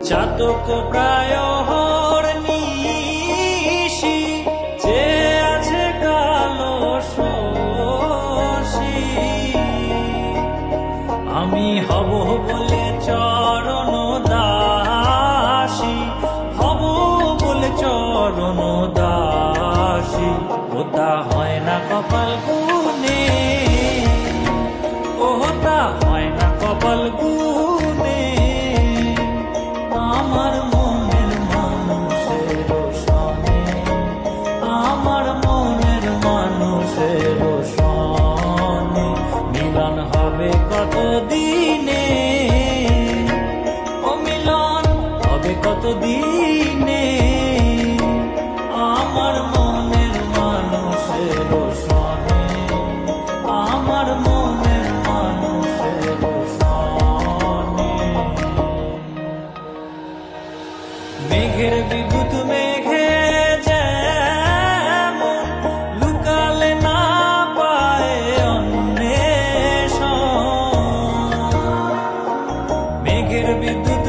চাতক প্রায় নিশি যে আছে কালো শশী, আমি হব বলে চরণ দাসী, হব বলে চরণ দাসী। ওটা হয় না কপাল গুনে, ওটা হয় না কপাল গুনে। আমার মনের মানুষের সনে, আমার মনের মানুষের সনে মিলন হবে কত দিনে, ও মিলন হবে কত দিনে। আমার মনের মানুষের সনে, আমার মনের মানুষের সনে। মেঘের বিদ্যুৎ মেঘে যেমন লুকালে না পায় অন্বেষণ, মেঘের বিদ্যুৎ